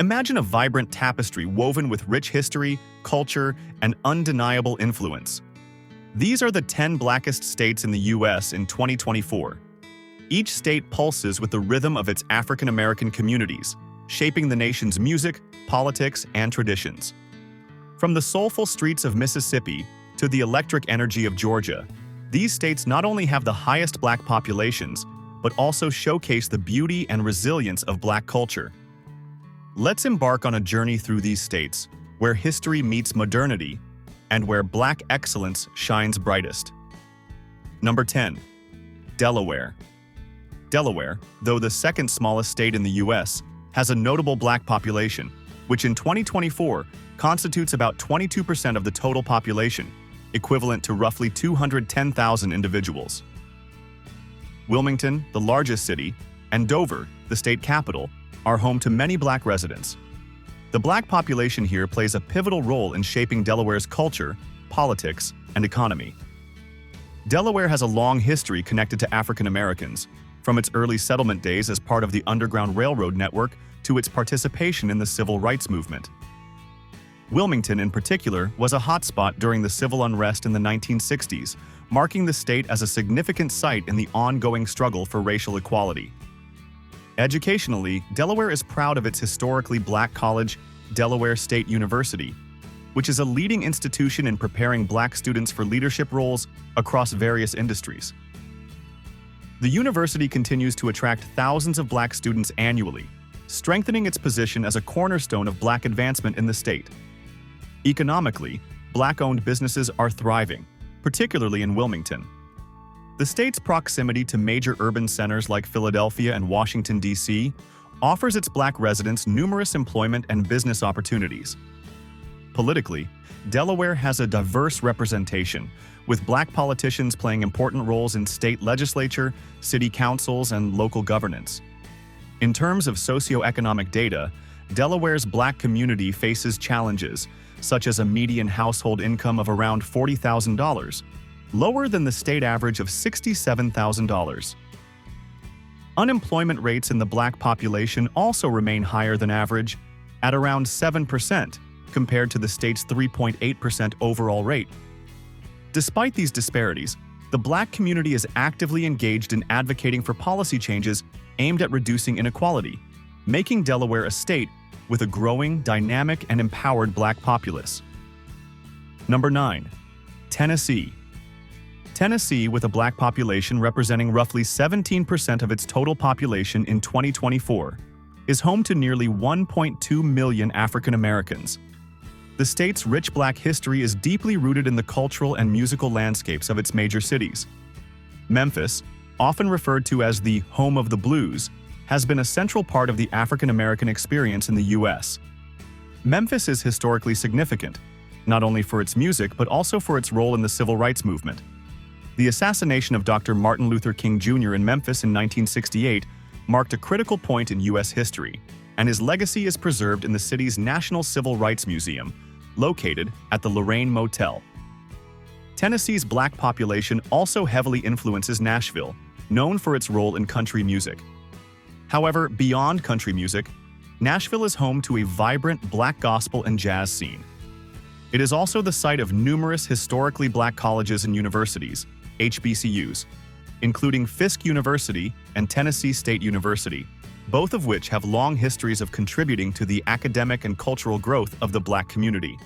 Imagine a vibrant tapestry woven with rich history, culture, and undeniable influence. These are the 10 blackest states in the U.S. in 2024. Each state pulses with the rhythm of its African American communities, shaping the nation's music, politics, and traditions. From the soulful streets of Mississippi to the electric energy of Georgia, these states not only have the highest Black populations, but also showcase the beauty and resilience of Black culture. Let's embark on a journey through these states, where history meets modernity, and where Black excellence shines brightest. Number 10. Delaware. Delaware, though the second smallest state in the U.S., has a notable Black population, which in 2024 constitutes about 22% of the total population, equivalent to roughly 210,000 individuals. Wilmington, the largest city, and Dover, the state capital, are home to many Black residents. The Black population here plays a pivotal role in shaping Delaware's culture, politics, and economy. Delaware has a long history connected to African Americans, from its early settlement days as part of the Underground Railroad network to its participation in the Civil Rights Movement. Wilmington, in particular, was a hotspot during the civil unrest in the 1960s, marking the state as a significant site in the ongoing struggle for racial equality. Educationally, Delaware is proud of its historically Black college, Delaware State University, which is a leading institution in preparing Black students for leadership roles across various industries. The university continues to attract thousands of Black students annually, strengthening its position as a cornerstone of Black advancement in the state. Economically, Black-owned businesses are thriving, particularly in Wilmington. The state's proximity to major urban centers like Philadelphia and Washington, D.C., offers its Black residents numerous employment and business opportunities. Politically, Delaware has a diverse representation, with Black politicians playing important roles in state legislature, city councils, and local governance. In terms of socioeconomic data, Delaware's Black community faces challenges, such as a median household income of around $40,000, lower than the state average of $67,000. Unemployment rates in the Black population also remain higher than average, at around 7%, compared to the state's 3.8% overall rate. Despite these disparities, the Black community is actively engaged in advocating for policy changes aimed at reducing inequality, making Delaware a state with a growing, dynamic, and empowered Black populace. Number 9. Tennessee. Tennessee, with a Black population representing roughly 17% of its total population in 2024, is home to nearly 1.2 million African Americans. The state's rich Black history is deeply rooted in the cultural and musical landscapes of its major cities. Memphis, often referred to as the home of the blues, has been a central part of the African American experience in the U.S. Memphis is historically significant, not only for its music but also for its role in the Civil Rights Movement. The assassination of Dr. Martin Luther King Jr. in Memphis in 1968 marked a critical point in U.S. history, and his legacy is preserved in the city's National Civil Rights Museum, located at the Lorraine Motel. Tennessee's Black population also heavily influences Nashville, known for its role in country music. However, beyond country music, Nashville is home to a vibrant Black gospel and jazz scene. It is also the site of numerous historically Black colleges and universities, HBCUs, including Fisk University and Tennessee State University, both of which have long histories of contributing to the academic and cultural growth of the Black community.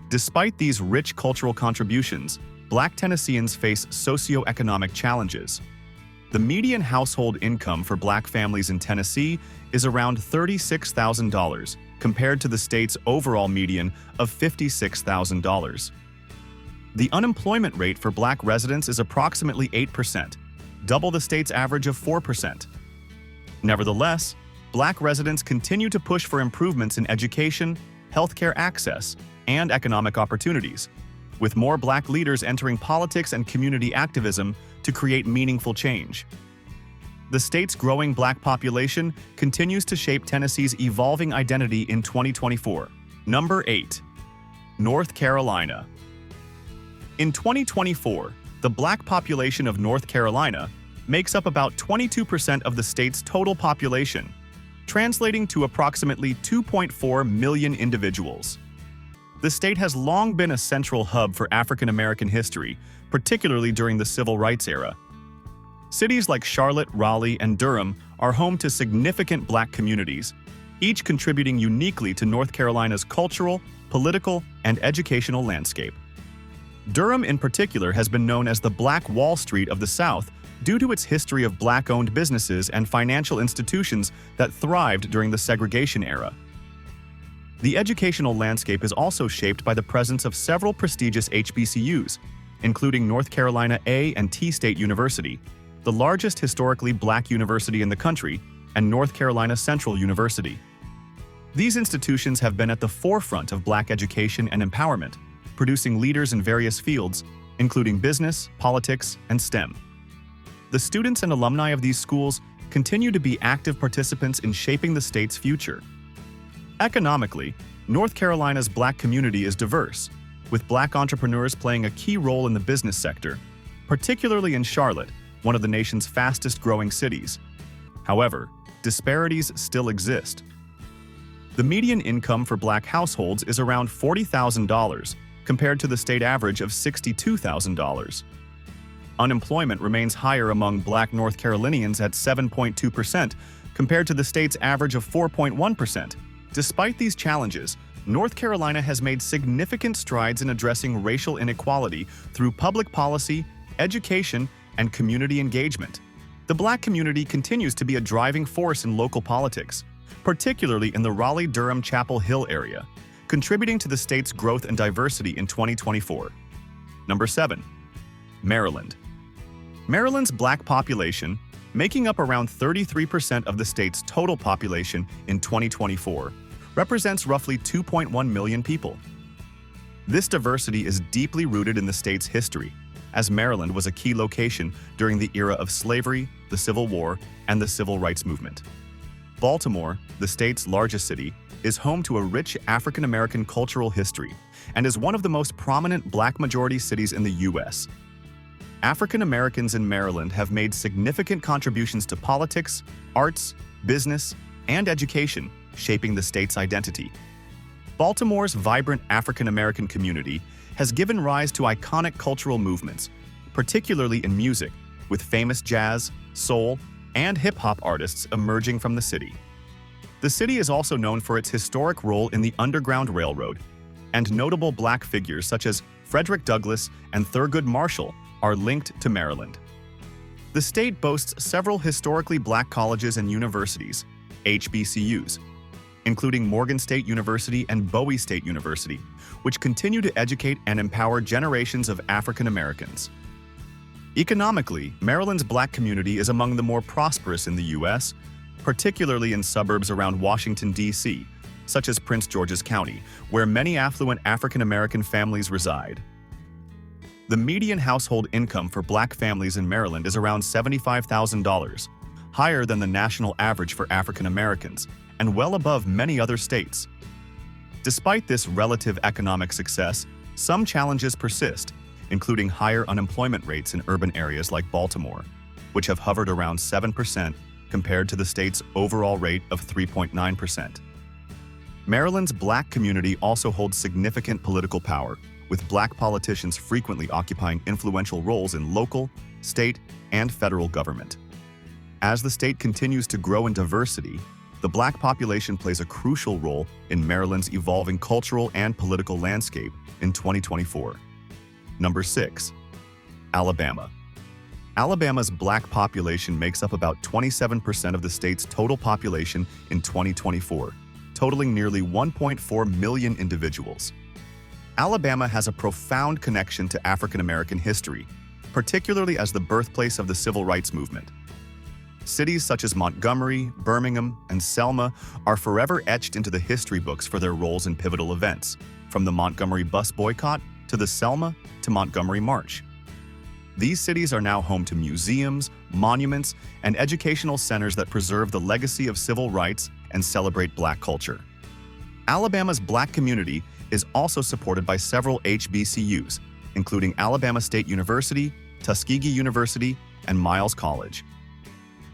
Despite these rich cultural contributions, Black Tennesseans face socioeconomic challenges. The median household income for Black families in Tennessee is around $36,000, compared to the state's overall median of $56,000. The unemployment rate for Black residents is approximately 8%, double the state's average of 4%. Nevertheless, Black residents continue to push for improvements in education, healthcare access, and economic opportunities, with more Black leaders entering politics and community activism to create meaningful change. The state's growing Black population continues to shape Tennessee's evolving identity in 2024. Number 8. North Carolina. In 2024, the Black population of North Carolina makes up about 22% of the state's total population, translating to approximately 2.4 million individuals. The state has long been a central hub for African American history, particularly during the Civil Rights era. Cities like Charlotte, Raleigh, and Durham are home to significant Black communities, each contributing uniquely to North Carolina's cultural, political, and educational landscape. Durham in particular has been known as the Black Wall Street of the South due to its history of Black-owned businesses and financial institutions that thrived during the segregation era. The educational landscape is also shaped by the presence of several prestigious HBCUs, including North Carolina A and T State University, the largest historically Black university in the country, and North Carolina Central University. These institutions have been at the forefront of Black education and empowerment, producing leaders in various fields, including business, politics, and STEM. The students and alumni of these schools continue to be active participants in shaping the state's future. Economically, North Carolina's Black community is diverse, with Black entrepreneurs playing a key role in the business sector, particularly in Charlotte, one of the nation's fastest-growing cities. However, disparities still exist. The median income for Black households is around $40,000, compared to the state average of $62,000. Unemployment remains higher among Black North Carolinians at 7.2%, compared to the state's average of 4.1%. Despite these challenges, North Carolina has made significant strides in addressing racial inequality through public policy, education, and community engagement. The Black community continues to be a driving force in local politics, particularly in the Raleigh-Durham-Chapel Hill area, contributing to the state's growth and diversity in 2024. Number 7. Maryland. Maryland's Black population, making up around 33% of the state's total population in 2024, represents roughly 2.1 million people. This diversity is deeply rooted in the state's history, as Maryland was a key location during the era of slavery, the Civil War, and the Civil Rights Movement. Baltimore, the state's largest city, is home to a rich African American cultural history and is one of the most prominent Black majority cities in the U.S. African Americans in Maryland have made significant contributions to politics, arts, business, and education, shaping the state's identity. Baltimore's vibrant African American community has given rise to iconic cultural movements, particularly in music, with famous jazz, soul, and hip-hop artists emerging from the city. The city is also known for its historic role in the Underground Railroad, and notable Black figures such as Frederick Douglass and Thurgood Marshall are linked to Maryland. The state boasts several historically Black colleges and universities, HBCUs, including Morgan State University and Bowie State University, which continue to educate and empower generations of African Americans. Economically, Maryland's Black community is among the more prosperous in the U.S., particularly in suburbs around Washington, D.C., such as Prince George's County, where many affluent African American families reside. The median household income for Black families in Maryland is around $75,000, higher than the national average for African Americans, and well above many other states. Despite this relative economic success, some challenges persist, including higher unemployment rates in urban areas like Baltimore, which have hovered around 7% compared to the state's overall rate of 3.9%. Maryland's Black community also holds significant political power, with Black politicians frequently occupying influential roles in local, state, and federal government. As the state continues to grow in diversity, the Black population plays a crucial role in Maryland's evolving cultural and political landscape in 2024. Number 6. Alabama. Alabama's Black population makes up about 27% of the state's total population in 2024, totaling nearly 1.4 million individuals. Alabama has a profound connection to African American history, particularly as the birthplace of the Civil Rights Movement. Cities such as Montgomery, Birmingham, and Selma are forever etched into the history books for their roles in pivotal events, from the Montgomery bus boycott to the Selma to Montgomery March. These cities are now home to museums, monuments, and educational centers that preserve the legacy of civil rights and celebrate Black culture. Alabama's Black community is also supported by several HBCUs, including Alabama State University, Tuskegee University, and Miles College.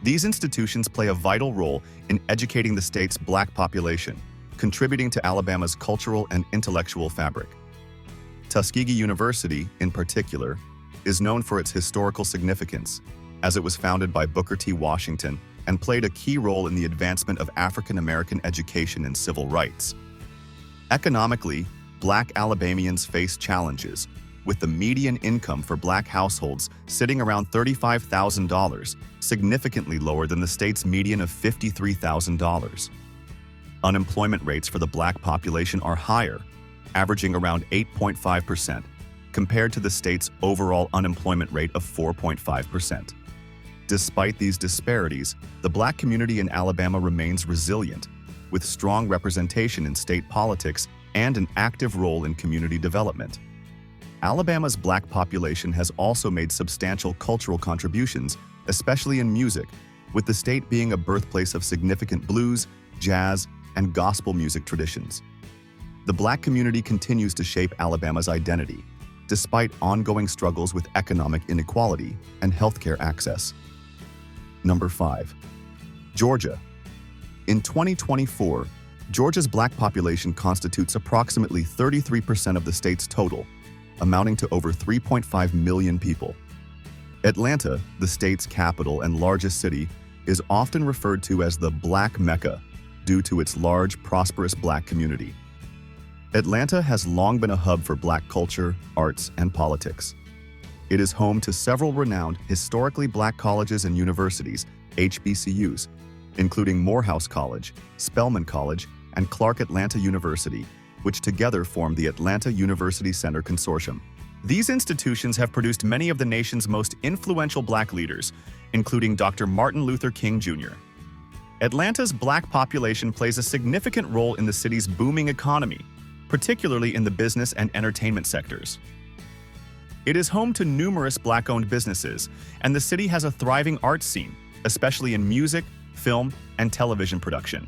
These institutions play a vital role in educating the state's black population, contributing to Alabama's cultural and intellectual fabric. Tuskegee University, in particular, is known for its historical significance, as it was founded by Booker T. Washington and played a key role in the advancement of African American education and civil rights. Economically, Black Alabamians face challenges, with the median income for Black households sitting around $35,000, significantly lower than the state's median of $53,000. Unemployment rates for the Black population are higher, averaging around 8.5%, compared to the state's overall unemployment rate of 4.5%. Despite these disparities, the Black community in Alabama remains resilient, with strong representation in state politics and an active role in community development. Alabama's Black population has also made substantial cultural contributions, especially in music, with the state being a birthplace of significant blues, jazz, and gospel music traditions. The Black community continues to shape Alabama's identity, despite ongoing struggles with economic inequality and healthcare access. Number 5. Georgia. In 2024, Georgia's Black population constitutes approximately 33% of the state's total, amounting to over 3.5 million people. Atlanta, the state's capital and largest city, is often referred to as the Black Mecca due to its large, prosperous Black community. Atlanta has long been a hub for Black culture, arts, and politics. It is home to several renowned, historically Black colleges and universities, HBCUs, including Morehouse College, Spelman College, and Clark Atlanta University, which together form the Atlanta University Center Consortium. These institutions have produced many of the nation's most influential Black leaders, including Dr. Martin Luther King Jr. Atlanta's Black population plays a significant role in the city's booming economy, particularly in the business and entertainment sectors. It is home to numerous Black-owned businesses, and the city has a thriving arts scene, especially in music, film, and television production.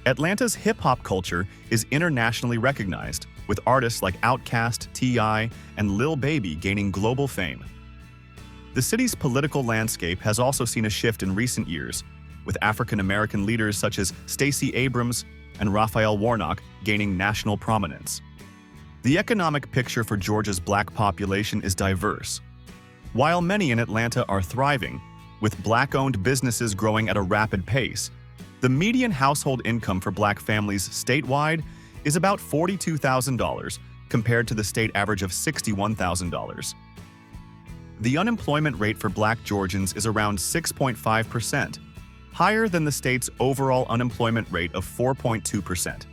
Atlanta's hip-hop culture is internationally recognized, with artists like Outkast, T.I., and Lil Baby gaining global fame. The city's political landscape has also seen a shift in recent years, with African-American leaders such as Stacey Abrams and Raphael Warnock gaining national prominence. The economic picture for Georgia's Black population is diverse. While many in Atlanta are thriving, with Black-owned businesses growing at a rapid pace, the median household income for Black families statewide is about $42,000 compared to the state average of $61,000. The unemployment rate for Black Georgians is around 6.5%, higher than the state's overall unemployment rate of 4.2%.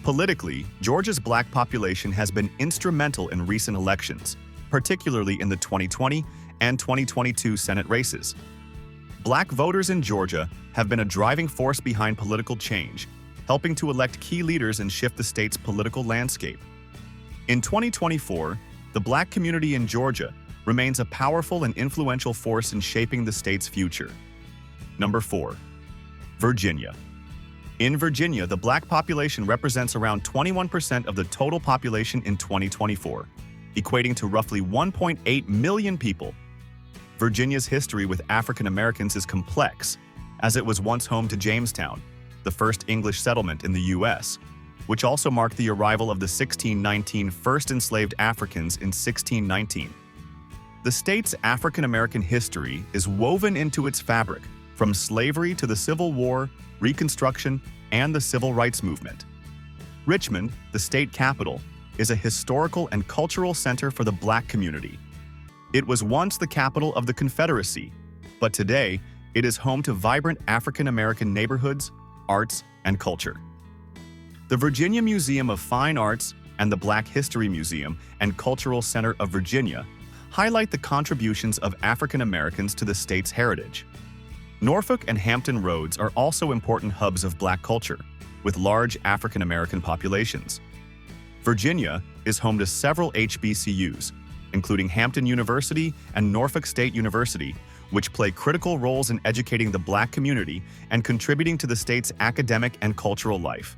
Politically, Georgia's Black population has been instrumental in recent elections, particularly in the 2020 and 2022 Senate races. Black voters in Georgia have been a driving force behind political change, helping to elect key leaders and shift the state's political landscape. In 2024, the Black community in Georgia remains a powerful and influential force in shaping the state's future. Number 4. Virginia. In Virginia, the Black population represents around 21% of the total population in 2024, equating to roughly 1.8 million people. Virginia's history with African Americans is complex, as it was once home to Jamestown, the first English settlement in the U.S., which also marked the arrival of the 1619 first enslaved Africans in 1619. The state's African American history is woven into its fabric, from slavery to the Civil War, Reconstruction, and the Civil Rights Movement. Richmond, the state capital, is a historical and cultural center for the Black community. It was once the capital of the Confederacy, but today it is home to vibrant African American neighborhoods, arts, and culture. The Virginia Museum of Fine Arts and the Black History Museum and Cultural Center of Virginia highlight the contributions of African Americans to the state's heritage. Norfolk and Hampton Roads are also important hubs of Black culture, with large African American populations. Virginia is home to several HBCUs, including Hampton University and Norfolk State University, which play critical roles in educating the Black community and contributing to the state's academic and cultural life.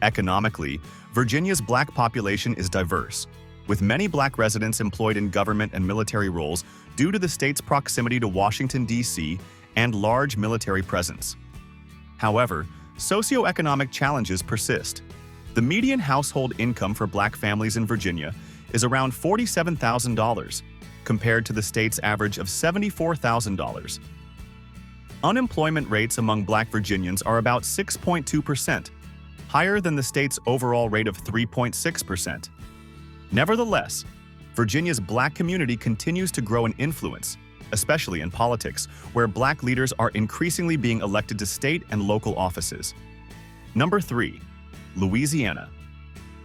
Economically, Virginia's Black population is diverse, with many Black residents employed in government and military roles due to the state's proximity to Washington, D.C., and large military presence. However, socioeconomic challenges persist. The median household income for Black families in Virginia is around $47,000, compared to the state's average of $74,000. Unemployment rates among Black Virginians are about 6.2%, higher than the state's overall rate of 3.6%. Nevertheless, Virginia's Black community continues to grow in influence, especially in politics, where Black leaders are increasingly being elected to state and local offices. Number 3. Louisiana.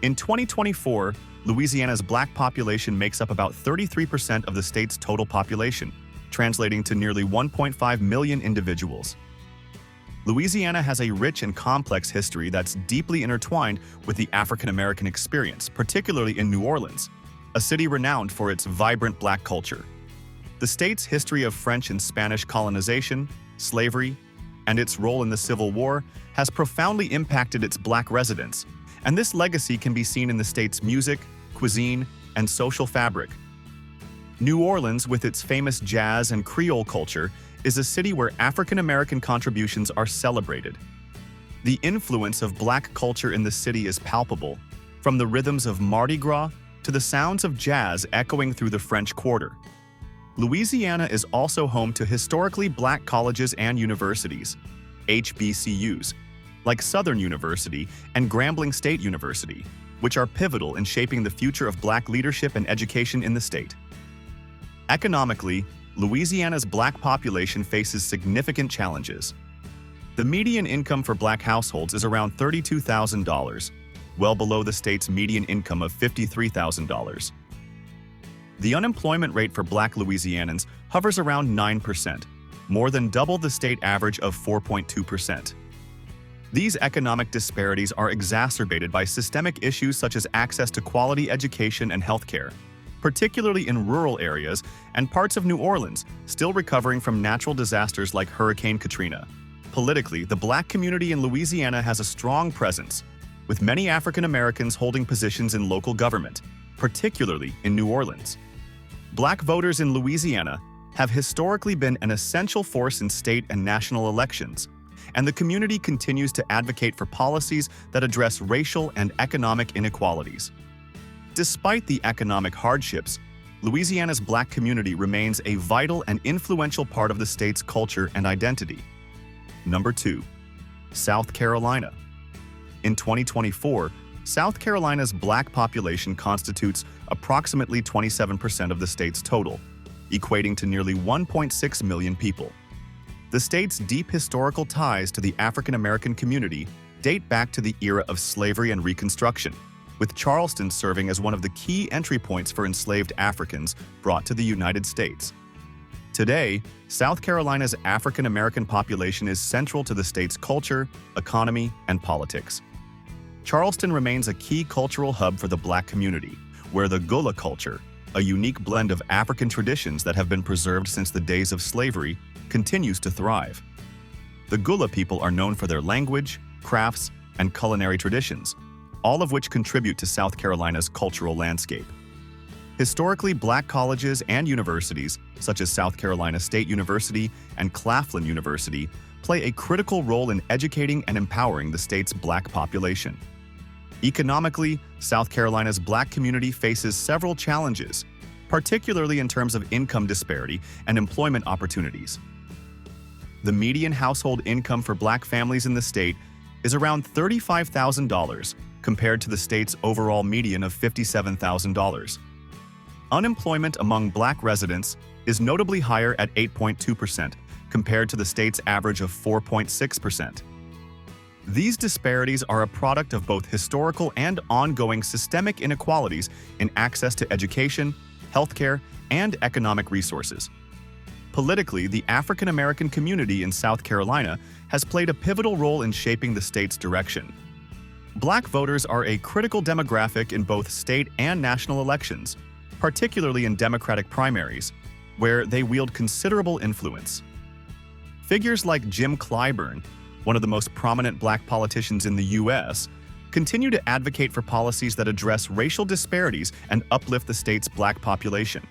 In 2024, Louisiana's Black population makes up about 33% of the state's total population, translating to nearly 1.5 million individuals. Louisiana has a rich and complex history that's deeply intertwined with the African American experience, particularly in New Orleans, a city renowned for its vibrant Black culture. The state's history of French and Spanish colonization, slavery, and its role in the Civil War has profoundly impacted its Black residents, and this legacy can be seen in the state's music, cuisine, and social fabric. New Orleans, with its famous jazz and Creole culture, is a city where African American contributions are celebrated. The influence of Black culture in the city is palpable, from the rhythms of Mardi Gras to the sounds of jazz echoing through the French Quarter. Louisiana is also home to historically Black colleges and universities, HBCUs, like Southern University and Grambling State University, which are pivotal in shaping the future of Black leadership and education in the state. Economically, Louisiana's Black population faces significant challenges. The median income for Black households is around $32,000, well below the state's median income of $53,000. The unemployment rate for Black Louisianans hovers around 9%, more than double the state average of 4.2%. These economic disparities are exacerbated by systemic issues such as access to quality education and healthcare, particularly in rural areas and parts of New Orleans still recovering from natural disasters like Hurricane Katrina. Politically, the Black community in Louisiana has a strong presence, with many African Americans holding positions in local government, particularly in New Orleans. Black voters in Louisiana have historically been an essential force in state and national elections, and the community continues to advocate for policies that address racial and economic inequalities. Despite the economic hardships, Louisiana's Black community remains a vital and influential part of the state's culture and identity. Number 2. South Carolina. In 2024, South Carolina's Black population constitutes approximately 27% of the state's total, equating to nearly 1.6 million people. The state's deep historical ties to the African American community date back to the era of slavery and Reconstruction, with Charleston serving as one of the key entry points for enslaved Africans brought to the United States. Today, South Carolina's African American population is central to the state's culture, economy, and politics. Charleston remains a key cultural hub for the Black community, where the Gullah culture, a unique blend of African traditions that have been preserved since the days of slavery, continues to thrive. The Gullah people are known for their language, crafts, and culinary traditions, all of which contribute to South Carolina's cultural landscape. Historically, Black colleges and universities, such as South Carolina State University and Claflin University, play a critical role in educating and empowering the state's Black population. Economically, South Carolina's Black community faces several challenges, particularly in terms of income disparity and employment opportunities. The median household income for Black families in the state is around $35,000 compared to the state's overall median of $57,000. Unemployment among Black residents is notably higher at 8.2% compared to the state's average of 4.6%. These disparities are a product of both historical and ongoing systemic inequalities in access to education, healthcare, and economic resources. Politically, the African American community in South Carolina has played a pivotal role in shaping the state's direction. Black voters are a critical demographic in both state and national elections, particularly in Democratic primaries, where they wield considerable influence. Figures like Jim Clyburn, one of the most prominent Black politicians in the U.S., continue to advocate for policies that address racial disparities and uplift the state's Black population.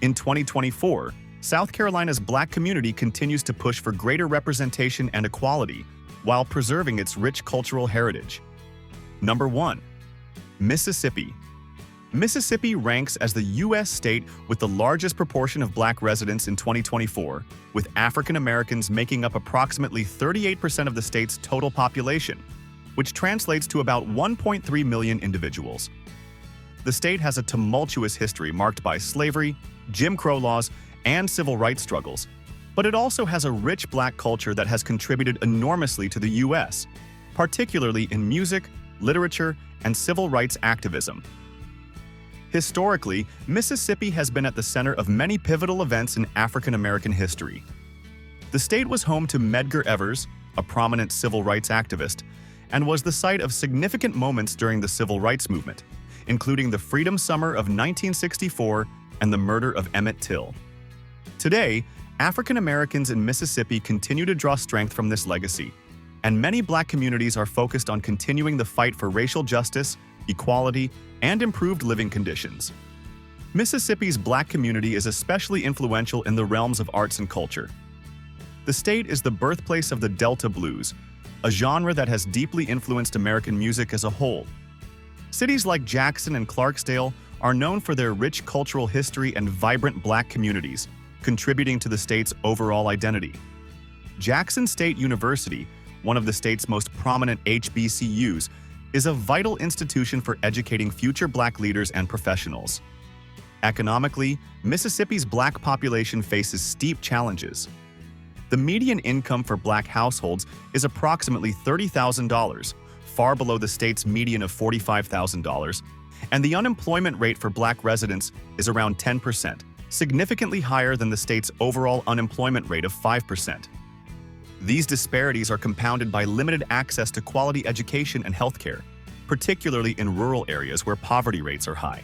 In 2024, South Carolina's Black community continues to push for greater representation and equality while preserving its rich cultural heritage. Number 1. Mississippi. Mississippi ranks as the U.S. state with the largest proportion of Black residents in 2024, with African Americans making up approximately 38% of the state's total population, which translates to about 1.3 million individuals. The state has a tumultuous history marked by slavery, Jim Crow laws, and civil rights struggles, but it also has a rich Black culture that has contributed enormously to the U.S., particularly in music, literature, and civil rights activism. Historically, Mississippi has been at the center of many pivotal events in African American history. The state was home to Medgar Evers, a prominent civil rights activist, and was the site of significant moments during the civil rights movement, including the Freedom Summer of 1964 and the murder of Emmett Till. Today, African Americans in Mississippi continue to draw strength from this legacy, and many Black communities are focused on continuing the fight for racial justice, equality, and improved living conditions. Mississippi's Black community is especially influential in the realms of arts and culture. The state is the birthplace of the Delta blues, a genre that has deeply influenced American music as a whole. Cities like Jackson and Clarksdale are known for their rich cultural history and vibrant Black communities, contributing to the state's overall identity. Jackson State University, one of the state's most prominent HBCUs, is a vital institution for educating future Black leaders and professionals. Economically, Mississippi's Black population faces steep challenges. The median income for Black households is approximately $30,000, far below the state's median of $45,000, and the unemployment rate for Black residents is around 10%, significantly higher than the state's overall unemployment rate of 5%. These disparities are compounded by limited access to quality education and healthcare, particularly in rural areas where poverty rates are high.